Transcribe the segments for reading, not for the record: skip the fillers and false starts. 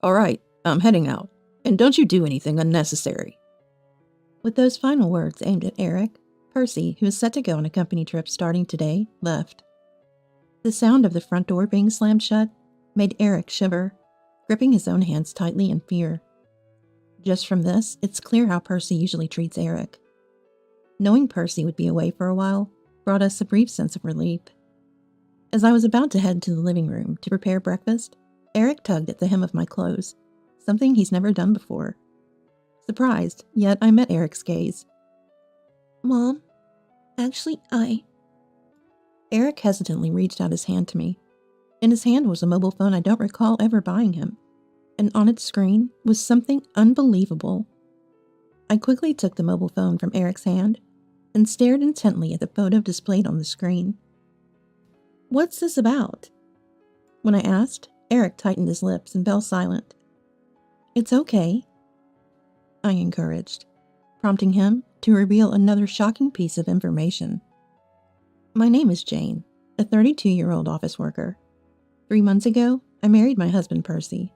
All right, I'm heading out. And don't you do anything unnecessary. With those final words aimed at Eric, Percy, who was set to go on a company trip starting today, left. The sound of the front door being slammed shut made Eric shiver, gripping his own hands tightly in fear. Just from this, it's clear how Percy usually treats Eric. Knowing Percy would be away for a while brought us a brief sense of relief. As I was about to head to the living room to prepare breakfast, Eric tugged at the hem of my clothes, something he's never done before. Surprised, yet I met Eric's gaze. Mom, actually, Eric hesitantly reached out his hand to me. In his hand was a mobile phone I don't recall ever buying him, and on its screen was something unbelievable. I quickly took the mobile phone from Eric's hand and stared intently at the photo displayed on the screen. What's this about? When I asked, Eric tightened his lips and fell silent. It's okay, I encouraged, prompting him to reveal another shocking piece of information. My name is Jane, a 32-year-old office worker. 3 months ago, I married my husband, Percy.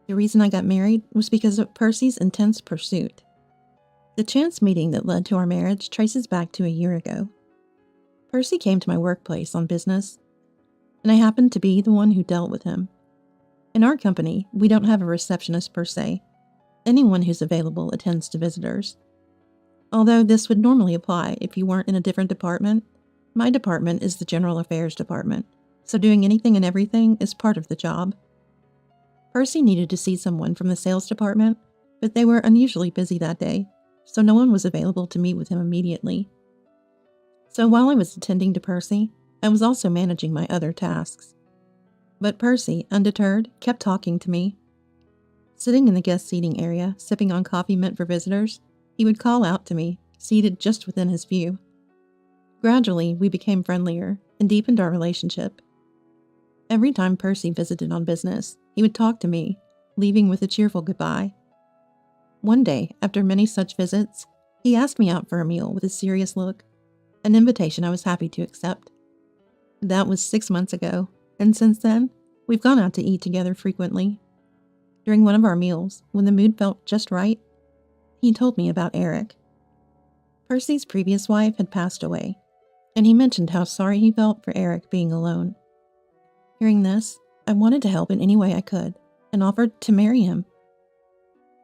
The reason I got married was because of Percy's intense pursuit. The chance meeting that led to our marriage traces back to a year ago. Percy came to my workplace on business, and I happened to be the one who dealt with him. In our company, we don't have a receptionist per se. Anyone who's available attends to visitors. Although this would normally apply if you weren't in a different department, my department is the General Affairs Department, so doing anything and everything is part of the job. Percy needed to see someone from the sales department, but they were unusually busy that day, so no one was available to meet with him immediately. So while I was attending to Percy, I was also managing my other tasks. But Percy, undeterred, kept talking to me. Sitting in the guest seating area, sipping on coffee meant for visitors, he would call out to me, seated just within his view. Gradually, we became friendlier and deepened our relationship. Every time Percy visited on business, he would talk to me, leaving with a cheerful goodbye. One day, after many such visits, he asked me out for a meal with a serious look, an invitation I was happy to accept. That was 6 months ago, and since then, we've gone out to eat together frequently. During one of our meals, when the mood felt just right, he told me about Eric. Percy's previous wife had passed away, and he mentioned how sorry he felt for Eric being alone. Hearing this, I wanted to help in any way I could, and offered to marry him.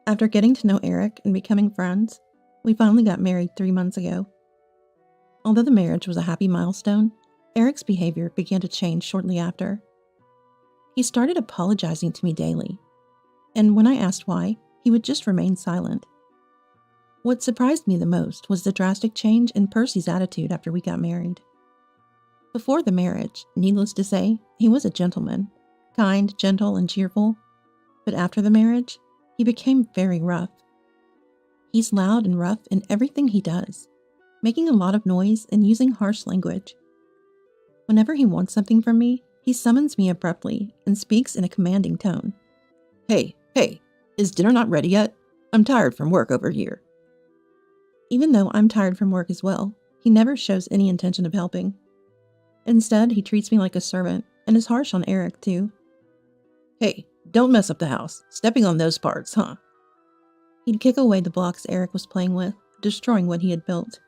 After getting to know Eric and becoming friends, we finally got married 3 months ago. Although the marriage was a happy milestone, Eric's behavior began to change shortly after. He started apologizing to me daily, and when I asked why, he would just remain silent. What surprised me the most was the drastic change in Percy's attitude after we got married. Before the marriage, needless to say, he was a gentleman, kind, gentle, and cheerful, but after the marriage, he became very rough. He's loud and rough in everything he does, making a lot of noise and using harsh language. Whenever he wants something from me, he summons me abruptly and speaks in a commanding tone. Hey, is dinner not ready yet? I'm tired from work over here. Even though I'm tired from work as well, he never shows any intention of helping. Instead, he treats me like a servant and is harsh on Eric too. Hey, don't mess up the house. Stepping on those parts, huh? He'd kick away the blocks Eric was playing with, destroying what he had built.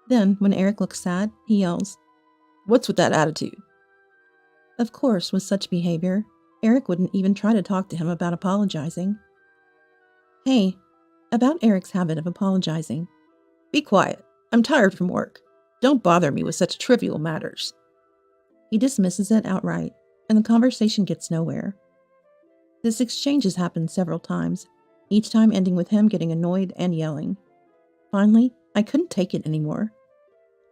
Then, when Eric looks sad, he yells, What's with that attitude? Of course, with such behavior, Eric wouldn't even try to talk to him about apologizing. Hey, about Eric's habit of apologizing. Be quiet. I'm tired from work. Don't bother me with such trivial matters. He dismisses it outright, and the conversation gets nowhere. This exchange has happened several times, each time ending with him getting annoyed and yelling. Finally, I couldn't take it anymore.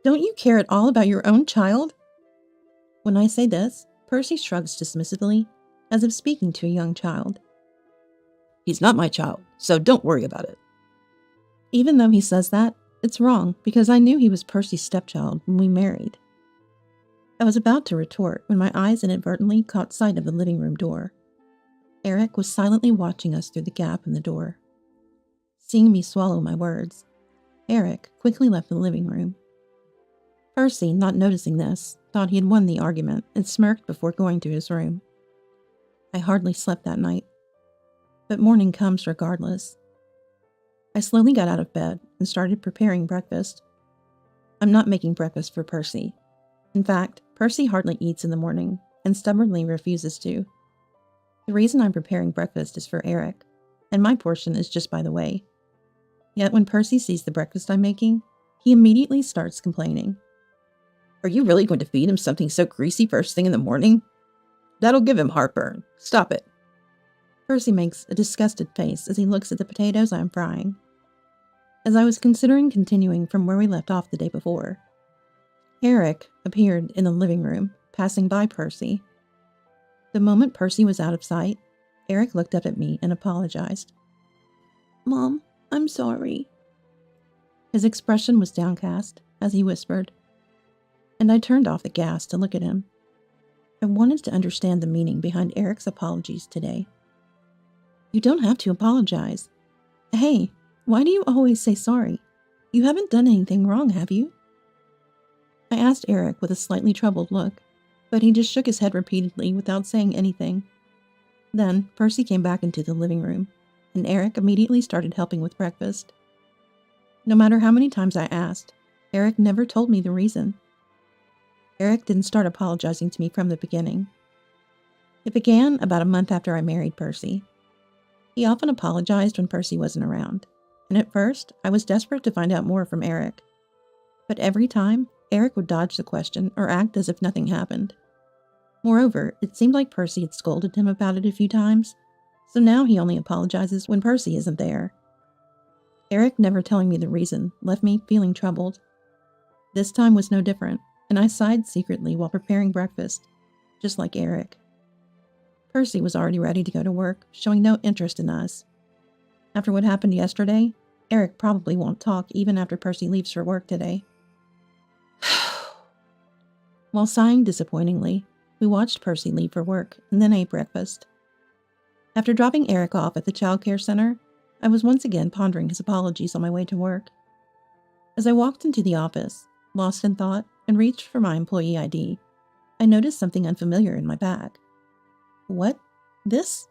Don't you care at all about your own child? When I say this, Percy shrugs dismissively, as if speaking to a young child. He's not my child, so don't worry about it. Even though he says that, it's wrong because I knew he was Percy's stepchild when we married. I was about to retort when my eyes inadvertently caught sight of the living room door. Eric was silently watching us through the gap in the door. Seeing me swallow my words, Eric quickly left the living room. Percy, not noticing this, thought he had won the argument and smirked before going to his room. I hardly slept that night, but morning comes regardless. I slowly got out of bed and started preparing breakfast. I'm not making breakfast for Percy. In fact, Percy hardly eats in the morning and stubbornly refuses to. The reason I'm preparing breakfast is for Eric, and my portion is just by the way. Yet when Percy sees the breakfast I'm making, he immediately starts complaining. Are you really going to feed him something so greasy first thing in the morning? That'll give him heartburn. Stop it. Percy makes a disgusted face as he looks at the potatoes I'm frying. As I was considering continuing from where we left off the day before, Eric appeared in the living room, passing by Percy. The moment Percy was out of sight, Eric looked up at me and apologized. Mom, I'm sorry. His expression was downcast as he whispered, and I turned off the gas to look at him. I wanted to understand the meaning behind Eric's apologies today. You don't have to apologize. Hey, why do you always say sorry? You haven't done anything wrong, have you? I asked Eric with a slightly troubled look, but he just shook his head repeatedly without saying anything. Then Percy came back into the living room, and Eric immediately started helping with breakfast. No matter how many times I asked, Eric never told me the reason. Eric didn't start apologizing to me from the beginning. It began about a month after I married Percy. He often apologized when Percy wasn't around, and at first I was desperate to find out more from Eric. But every time, Eric would dodge the question or act as if nothing happened. Moreover, it seemed like Percy had scolded him about it a few times, so now he only apologizes when Percy isn't there. Eric never telling me the reason left me feeling troubled. This time was no different, and I sighed secretly while preparing breakfast, just like Eric. Percy was already ready to go to work, showing no interest in us. After what happened yesterday, Eric probably won't talk even after Percy leaves for work today. While sighing disappointingly, we watched Percy leave for work and then ate breakfast. After dropping Eric off at the childcare center, I was once again pondering his apologies on my way to work. As I walked into the office, lost in thought, and reached for my employee ID, I noticed something unfamiliar in my bag. What? This?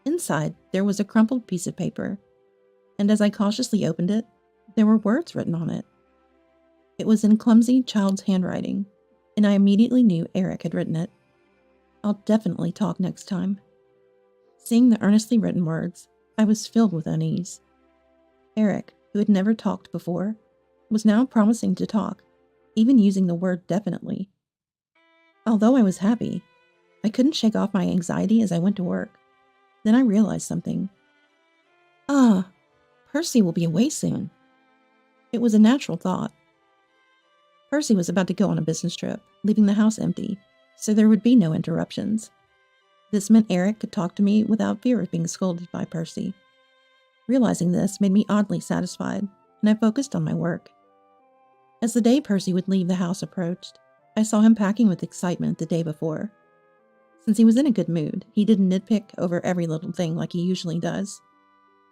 Inside, there was a crumpled piece of paper, and as I cautiously opened it, there were words written on it. It was in clumsy child's handwriting, and I immediately knew Eric had written it. I'll definitely talk next time. Seeing the earnestly written words, I was filled with unease. Eric, who had never talked before, was now promising to talk, even using the word definitely. Although I was happy, I couldn't shake off my anxiety as I went to work. Then I realized something. Percy will be away soon. It was a natural thought. Percy was about to go on a business trip, leaving the house empty, so there would be no interruptions. This meant Eric could talk to me without fear of being scolded by Percy. Realizing this made me oddly satisfied, and I focused on my work. As the day Percy would leave the house approached, I saw him packing with excitement the day before. Since he was in a good mood, he didn't nitpick over every little thing like he usually does.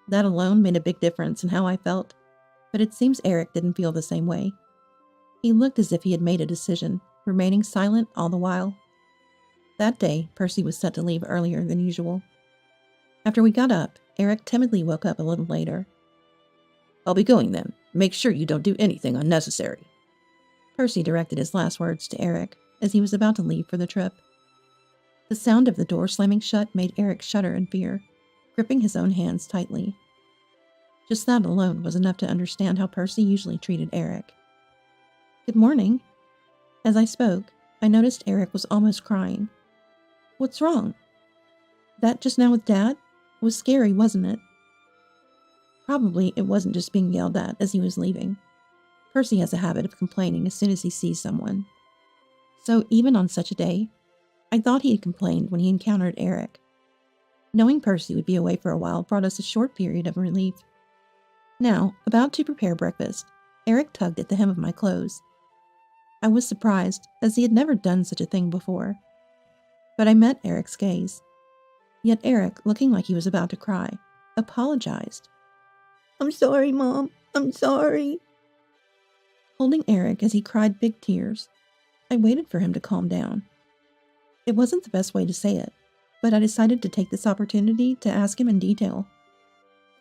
That alone made a big difference in how I felt, but it seems Eric didn't feel the same way. He looked as if he had made a decision, remaining silent all the while. That day, Percy was set to leave earlier than usual. After we got up, Eric timidly woke up a little later. I'll be going then. Make sure you don't do anything unnecessary. Percy directed his last words to Eric as he was about to leave for the trip. The sound of the door slamming shut made Eric shudder in fear, gripping his own hands tightly. Just that alone was enough to understand how Percy usually treated Eric. Good morning. As I spoke, I noticed Eric was almost crying. What's wrong? That just now with Dad? Was scary, wasn't it? Probably it wasn't just being yelled at as he was leaving. Percy has a habit of complaining as soon as he sees someone. So even on such a day, I thought he had complained when he encountered Eric. Knowing Percy would be away for a while brought us a short period of relief. Now, about to prepare breakfast, Eric tugged at the hem of my clothes. I was surprised, as he had never done such a thing before. But I met Eric's gaze. Yet Eric, looking like he was about to cry, apologized. I'm sorry, Mom. I'm sorry. Holding Eric as he cried big tears, I waited for him to calm down. It wasn't the best way to say it, but I decided to take this opportunity to ask him in detail.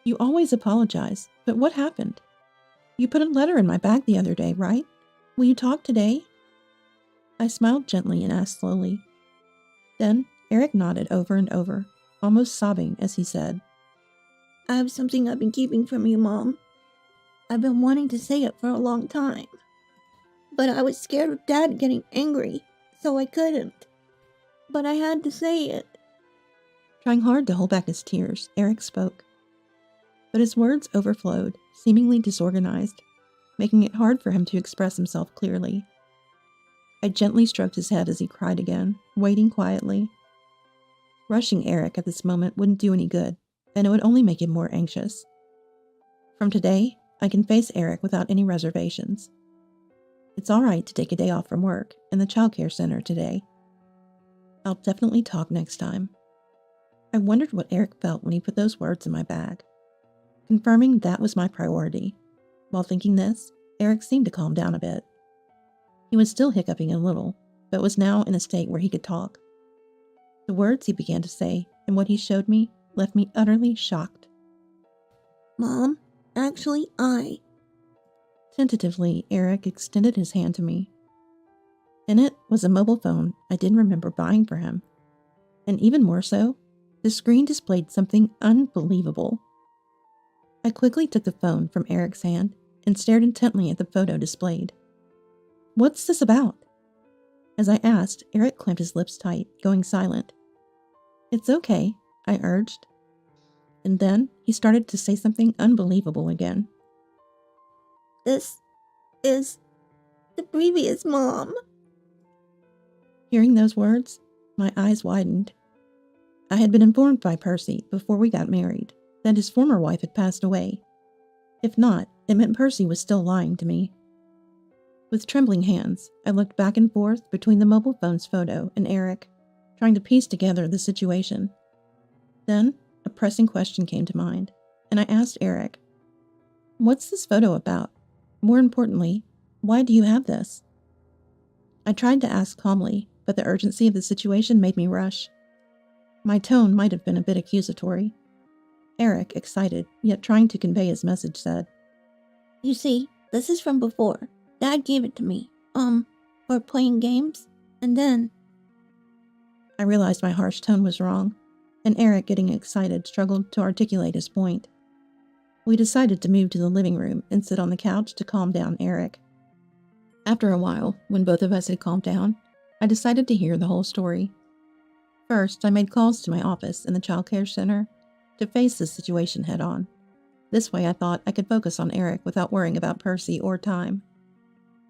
You always apologize, but what happened? You put a letter in my bag the other day, right? Will you talk today? I smiled gently and asked slowly. Then Eric nodded over and over, almost sobbing as he said, I have something I've been keeping from you, Mom. I've been wanting to say it for a long time. But I was scared of Dad getting angry, so I couldn't. But I had to say it. Trying hard to hold back his tears, Eric spoke. But his words overflowed, seemingly disorganized, making it hard for him to express himself clearly. I gently stroked his head as he cried again, waiting quietly. Rushing Eric at this moment wouldn't do any good, and it would only make him more anxious. From today, I can face Eric without any reservations. It's all right to take a day off from work and the childcare center today. I'll definitely talk next time. I wondered what Eric felt when he put those words in my bag. Confirming that was my priority. While thinking this, Eric seemed to calm down a bit. He was still hiccuping a little, but was now in a state where he could talk. The words he began to say and what he showed me left me utterly shocked. Mom, actually, Tentatively, Eric extended his hand to me. In it was a mobile phone I didn't remember buying for him. And even more so, the screen displayed something unbelievable. I quickly took the phone from Eric's hand and stared intently at the photo displayed. What's this about? As I asked, Eric clamped his lips tight, going silent. It's okay, I urged. And then he started to say something unbelievable again. This is the previous Mom. Hearing those words, my eyes widened. I had been informed by Percy before we got married that his former wife had passed away. If not, it meant Percy was still lying to me. With trembling hands, I looked back and forth between the mobile phone's photo and Eric, trying to piece together the situation. Then, a pressing question came to mind, and I asked Eric, What's this photo about? More importantly, why do you have this? I tried to ask calmly, but the urgency of the situation made me rush. My tone might have been a bit accusatory. Eric, excited, yet trying to convey his message, said, You see, this is from before. Dad gave it to me, for playing games, and then... I realized my harsh tone was wrong, and Eric, getting excited, struggled to articulate his point. We decided to move to the living room and sit on the couch to calm down Eric. After a while, when both of us had calmed down, I decided to hear the whole story. First, I made calls to my office in the childcare center to face the situation head on. This way I thought I could focus on Eric without worrying about Percy or time.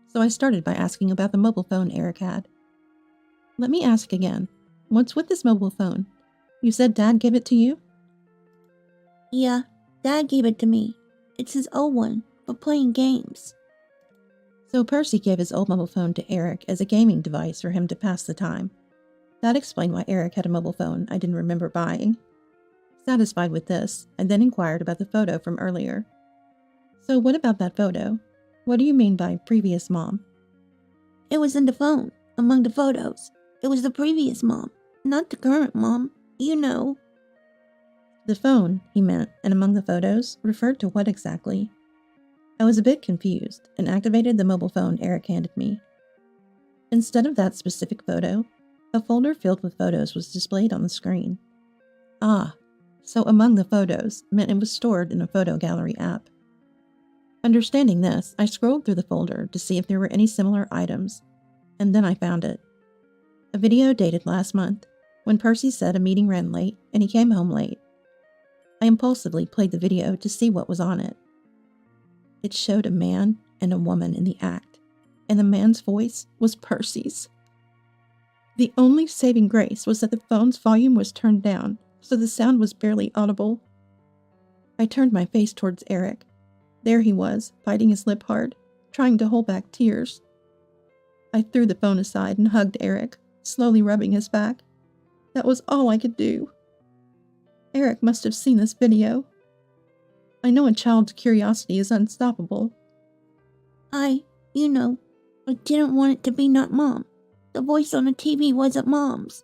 So I started by asking about the mobile phone Eric had. Let me ask again, what's with this mobile phone? You said Dad gave it to you? Yeah, Dad gave it to me. It's his old one, for playing games. So Percy gave his old mobile phone to Eric as a gaming device for him to pass the time. That explained why Eric had a mobile phone I didn't remember buying. Satisfied with this, I then inquired about the photo from earlier. So what about that photo? What do you mean by previous Mom? It was in the phone, among the photos. It was the previous Mom, not the current Mom. You know. The phone, he meant, and among the photos, referred to what exactly? I was a bit confused and activated the mobile phone Eric handed me. Instead of that specific photo, a folder filled with photos was displayed on the screen. Ah, so among the photos meant it was stored in a photo gallery app. Understanding this, I scrolled through the folder to see if there were any similar items, and then I found it. A video dated last month, when Percy said a meeting ran late and he came home late. I impulsively played the video to see what was on it. It showed a man and a woman in the act, and the man's voice was Percy's. The only saving grace was that the phone's volume was turned down, so the sound was barely audible. I turned my face towards Eric. There he was, biting his lip hard, trying to hold back tears. I threw the phone aside and hugged Eric, slowly rubbing his back. That was all I could do. Eric must have seen this video. I know a child's curiosity is unstoppable. I didn't want it to be not Mom. The voice on the TV wasn't Mom's.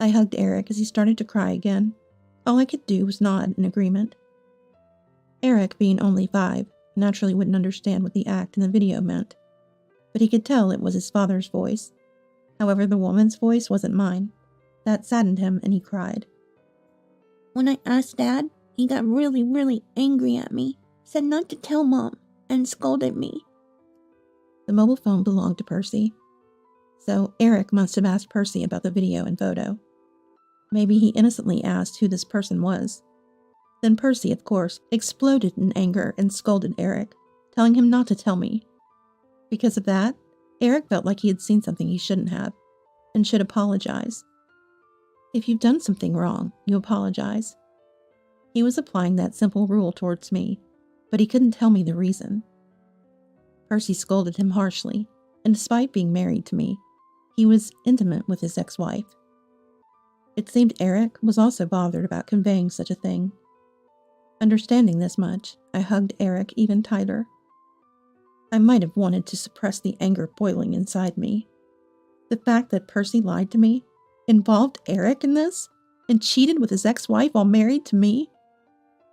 I hugged Eric as he started to cry again. All I could do was nod in agreement. Eric, being only 5, naturally wouldn't understand what the act in the video meant, but he could tell it was his father's voice. However, the woman's voice wasn't mine. That saddened him and he cried. When I asked Dad, he got really, really angry at me, said not to tell Mom, and scolded me. The mobile phone belonged to Percy. So Eric must have asked Percy about the video and photo. Maybe he innocently asked who this person was. Then Percy, of course, exploded in anger and scolded Eric, telling him not to tell me. Because of that, Eric felt like he had seen something he shouldn't have, and should apologize. If you've done something wrong, you apologize. He was applying that simple rule towards me, but he couldn't tell me the reason. Percy scolded him harshly, and despite being married to me, he was intimate with his ex-wife. It seemed Eric was also bothered about conveying such a thing. Understanding this much, I hugged Eric even tighter. I might have wanted to suppress the anger boiling inside me. The fact that Percy lied to me, involved Eric in this, and cheated with his ex-wife while married to me?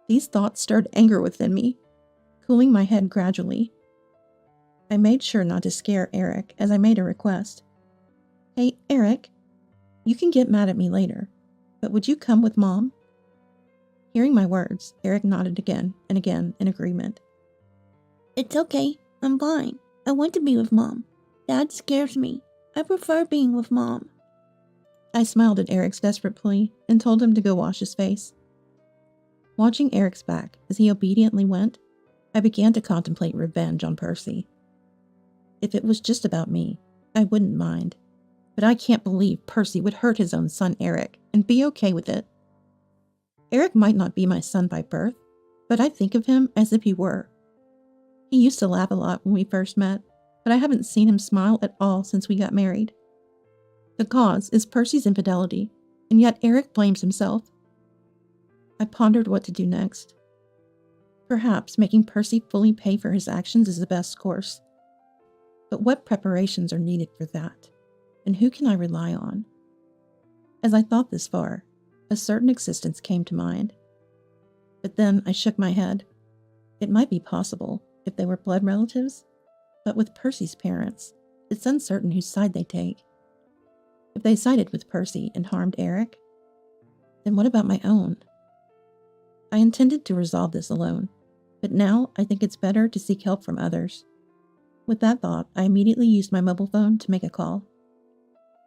These thoughts stirred anger within me, cooling my head gradually. I made sure not to scare Eric as I made a request. Hey, Eric, you can get mad at me later, but would you come with Mom? Hearing my words, Eric nodded again and again in agreement. It's okay. I'm fine. I want to be with Mom. Dad scares me. I prefer being with Mom. I smiled at Eric's desperate plea and told him to go wash his face. Watching Eric's back as he obediently went, I began to contemplate revenge on Percy. If it was just about me, I wouldn't mind, but I can't believe Percy would hurt his own son Eric and be okay with it. Eric might not be my son by birth, but I think of him as if he were. He used to laugh a lot when we first met, but I haven't seen him smile at all since we got married. The cause is Percy's infidelity, and yet Eric blames himself. I pondered what to do next. Perhaps making Percy fully pay for his actions is the best course. But what preparations are needed for that? And who can I rely on? As I thought this far, a certain existence came to mind. But then I shook my head. It might be possible if they were blood relatives, but with Percy's parents, it's uncertain whose side they take. If they sided with Percy and harmed Eric, then what about my own? I intended to resolve this alone, but now I think it's better to seek help from others. With that thought, I immediately used my mobile phone to make a call.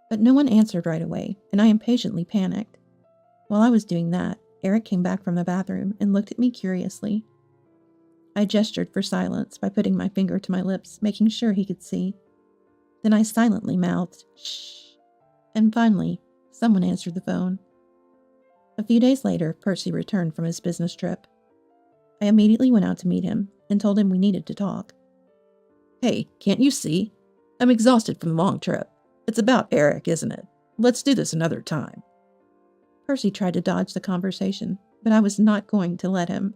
But no one answered right away, and I impatiently panicked. While I was doing that, Eric came back from the bathroom and looked at me curiously. I gestured for silence by putting my finger to my lips, making sure he could see. Then I silently mouthed, "Shh." And finally, someone answered the phone. A few days later, Percy returned from his business trip. I immediately went out to meet him and told him we needed to talk. Hey, can't you see? I'm exhausted from the long trip. It's about Eric, isn't it? Let's do this another time. Percy tried to dodge the conversation, but I was not going to let him.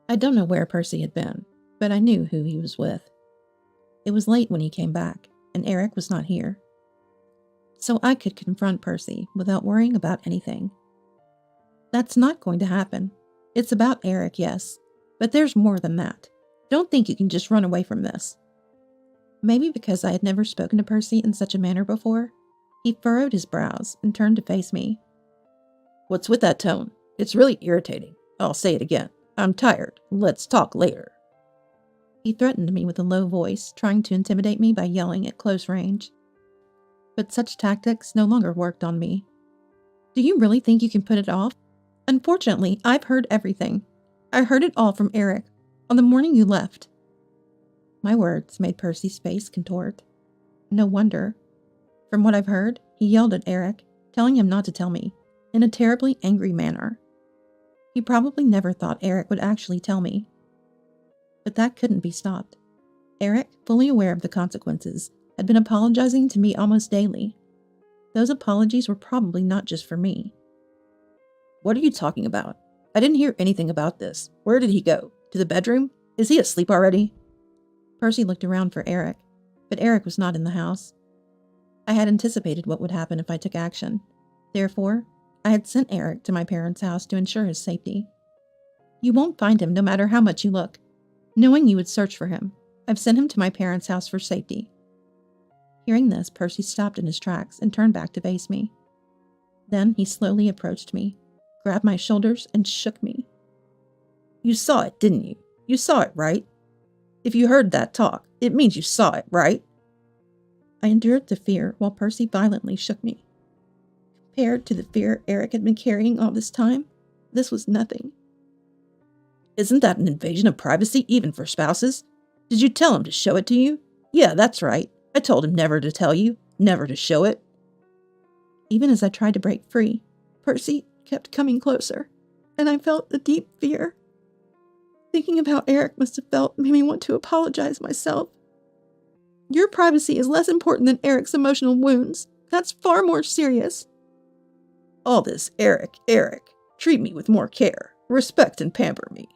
I don't know where Percy had been, but I knew who he was with. It was late when he came back, and Eric was not here. So I could confront Percy without worrying about anything. That's not going to happen. It's about Eric, yes, but there's more than that. Don't think you can just run away from this. Maybe because I had never spoken to Percy in such a manner before, he furrowed his brows and turned to face me. What's with that tone? It's really irritating. I'll say it again. I'm tired. Let's talk later. He threatened me with a low voice, trying to intimidate me by yelling at close range. But such tactics no longer worked on me. Do you really think you can put it off? Unfortunately, I've heard everything. I heard it all from Eric on the morning you left. My words made Percy's face contort. No wonder. From what I've heard, he yelled at Eric, telling him not to tell me, in a terribly angry manner. He probably never thought Eric would actually tell me. But that couldn't be stopped. Eric, fully aware of the consequences, had been apologizing to me almost daily. Those apologies were probably not just for me. What are you talking about? I didn't hear anything about this. Where did he go? To the bedroom? Is he asleep already? Percy looked around for Eric, but Eric was not in the house. I had anticipated what would happen if I took action, Therefore, I had sent Eric to my parents' house to ensure his safety. You won't find him no matter how much you look. Knowing you would search for him, I've sent him to my parents' house for safety. Hearing this, Percy stopped in his tracks and turned back to face me. Then he slowly approached me, grabbed my shoulders, and shook me. You saw it, didn't you? You saw it, right? If you heard that talk, it means you saw it, right? I endured the fear while Percy violently shook me. Compared to the fear Eric had been carrying all this time, this was nothing. Isn't that an invasion of privacy even for spouses? Did you tell him to show it to you? Yeah, that's right. I told him never to tell you, never to show it. Even as I tried to break free, Percy kept coming closer, and I felt a deep fear. Thinking of how Eric must have felt made me want to apologize myself. Your privacy is less important than Eric's emotional wounds. That's far more serious. All this, Eric. Treat me with more care. Respect and pamper me.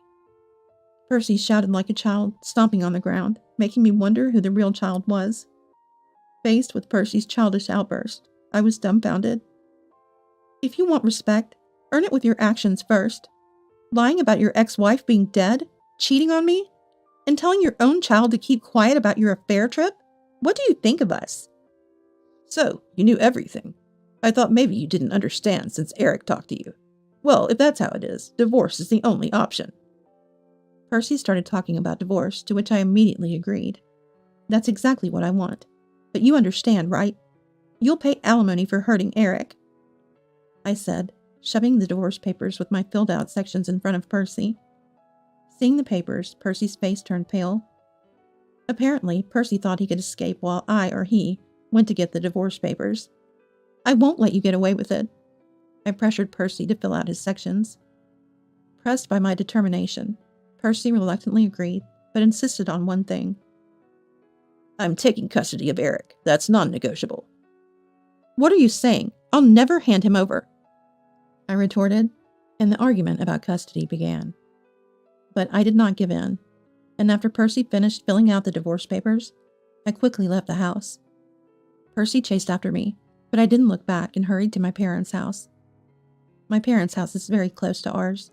Percy shouted like a child, stomping on the ground, making me wonder who the real child was. Faced with Percy's childish outburst, I was dumbfounded. If you want respect, earn it with your actions first. Lying about your ex-wife being dead, cheating on me, and telling your own child to keep quiet about your affair trip? What do you think of us? So, you knew everything. I thought maybe you didn't understand since Eric talked to you. Well, if that's how it is, divorce is the only option. Percy started talking about divorce, to which I immediately agreed. That's exactly what I want. But you understand, right? You'll pay alimony for hurting Eric, I said, shoving the divorce papers with my filled-out sections in front of Percy. Seeing the papers, Percy's face turned pale. Apparently, Percy thought he could escape while I, or he, went to get the divorce papers. I won't let you get away with it. I pressured Percy to fill out his sections. Pressed by my determination, Percy reluctantly agreed, but insisted on one thing. I'm taking custody of Eric. That's non-negotiable. What are you saying? I'll never hand him over, I retorted, and the argument about custody began. But I did not give in, and after Percy finished filling out the divorce papers, I quickly left the house. Percy chased after me, but I didn't look back and hurried to my parents' house. My parents' house is very close to ours.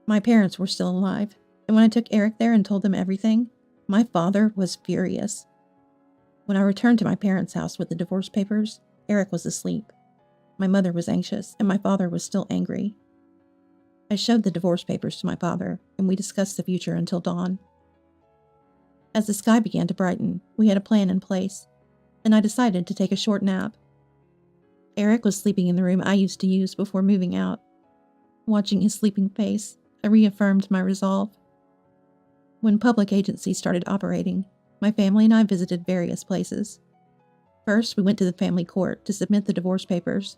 My parents were still alive, and when I took Eric there and told them everything, my father was furious. When I returned to my parents' house with the divorce papers, Eric was asleep. My mother was anxious, and my father was still angry. I showed the divorce papers to my father, and we discussed the future until dawn. As the sky began to brighten, we had a plan in place, and I decided to take a short nap. Eric was sleeping in the room I used to use before moving out. Watching his sleeping face, I reaffirmed my resolve. When public agencies started operating, my family and I visited various places. First, we went to the family court to submit the divorce papers,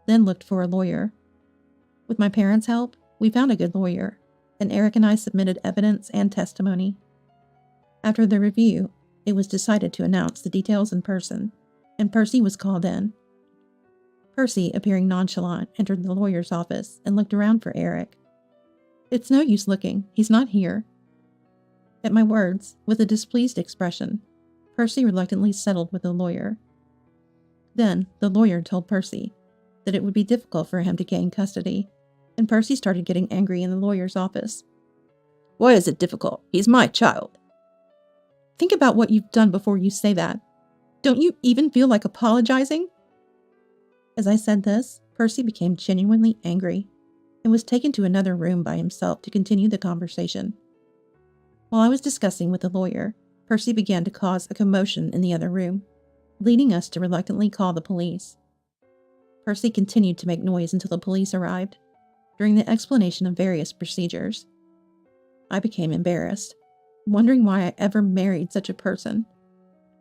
then looked for a lawyer. With my parents' help, we found a good lawyer, and Eric and I submitted evidence and testimony. After the review, it was decided to announce the details in person, and Percy was called in. Percy, appearing nonchalant, entered the lawyer's office and looked around for Eric. It's no use looking, he's not here. At my words, with a displeased expression, Percy reluctantly settled with the lawyer. Then, the lawyer told Percy that it would be difficult for him to gain custody, and Percy started getting angry in the lawyer's office. Why is it difficult? He's my child. Think about what you've done before you say that. Don't you even feel like apologizing? As I said this, Percy became genuinely angry and was taken to another room by himself to continue the conversation. While I was discussing with the lawyer, Percy began to cause a commotion in the other room, leading us to reluctantly call the police. Percy continued to make noise until the police arrived, during the explanation of various procedures. I became embarrassed, wondering why I ever married such a person,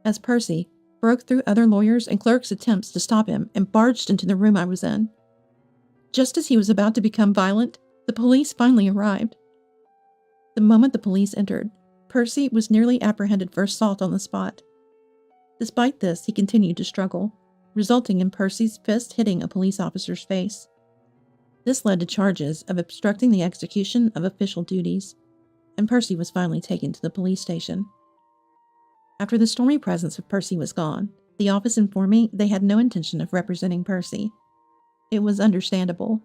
as Percy broke through other lawyers' and clerks' attempts to stop him and barged into the room I was in. Just as he was about to become violent, the police finally arrived. The moment the police entered, Percy was nearly apprehended for assault on the spot. Despite this, he continued to struggle, resulting in Percy's fist hitting a police officer's face. This led to charges of obstructing the execution of official duties, and Percy was finally taken to the police station. After the stormy presence of Percy was gone, the office informed me they had no intention of representing Percy. It was understandable.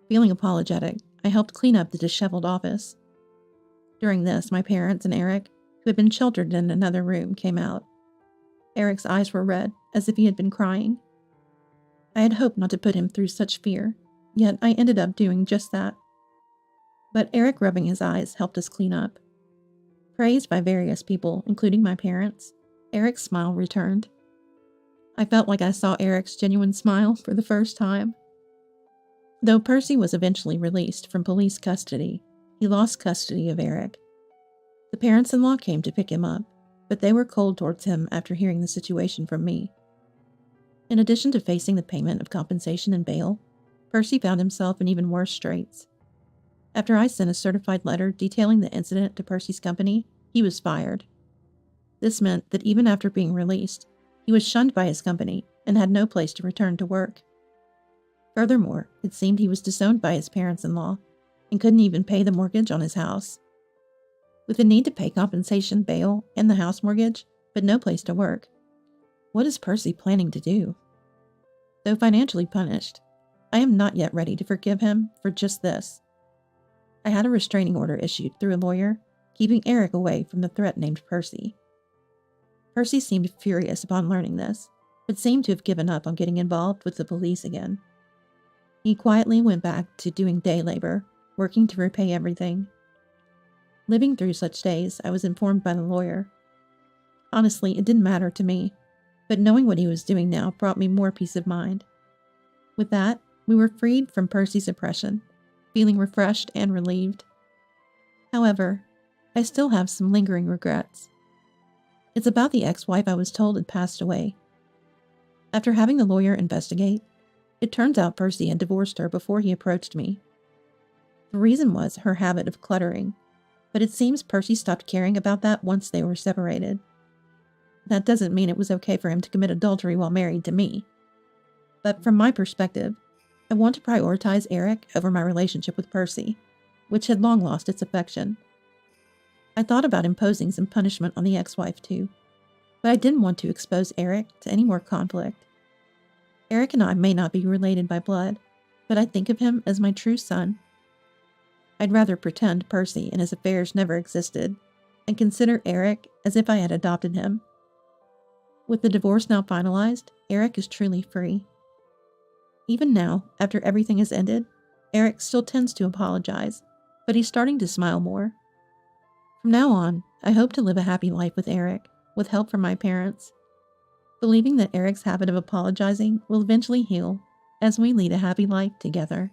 Feeling apologetic, I helped clean up the disheveled office. During this, my parents and Eric, who had been sheltered in another room, came out. Eric's eyes were red, as if he had been crying. I had hoped not to put him through such fear, yet I ended up doing just that. But Eric rubbing his eyes helped us clean up. Praised by various people, including my parents, Eric's smile returned. I felt like I saw Eric's genuine smile for the first time. Though Percy was eventually released from police custody, he lost custody of Eric. The parents-in-law came to pick him up, but they were cold towards him after hearing the situation from me. In addition to facing the payment of compensation and bail, Percy found himself in even worse straits. After I sent a certified letter detailing the incident to Percy's company, he was fired. This meant that even after being released, he was shunned by his company and had no place to return to work. Furthermore, it seemed he was disowned by his parents-in-law and couldn't even pay the mortgage on his house. With the need to pay compensation, bail, and the house mortgage, but no place to work, what is Percy planning to do? Though financially punished, I am not yet ready to forgive him for just this. I had a restraining order issued through a lawyer, keeping Eric away from the threat named Percy. Percy seemed furious upon learning this, but seemed to have given up on getting involved with the police again. He quietly went back to doing day labor, working to repay everything. Living through such days, I was informed by the lawyer. Honestly, it didn't matter to me, but knowing what he was doing now brought me more peace of mind. With that, we were freed from Percy's oppression, feeling refreshed and relieved. However, I still have some lingering regrets. It's about the ex-wife I was told had passed away. After having the lawyer investigate, it turns out Percy had divorced her before he approached me. The reason was her habit of cluttering, but it seems Percy stopped caring about that once they were separated. That doesn't mean it was okay for him to commit adultery while married to me. But from my perspective, I want to prioritize Eric over my relationship with Percy, which had long lost its affection. I thought about imposing some punishment on the ex-wife too, but I didn't want to expose Eric to any more conflict. Eric and I may not be related by blood, but I think of him as my true son. I'd rather pretend Percy and his affairs never existed, and consider Eric as if I had adopted him. With the divorce now finalized, Eric is truly free. Even now, after everything has ended, Eric still tends to apologize, but he's starting to smile more. From now on, I hope to live a happy life with Eric, with help from my parents, believing that Eric's habit of apologizing will eventually heal as we lead a happy life together.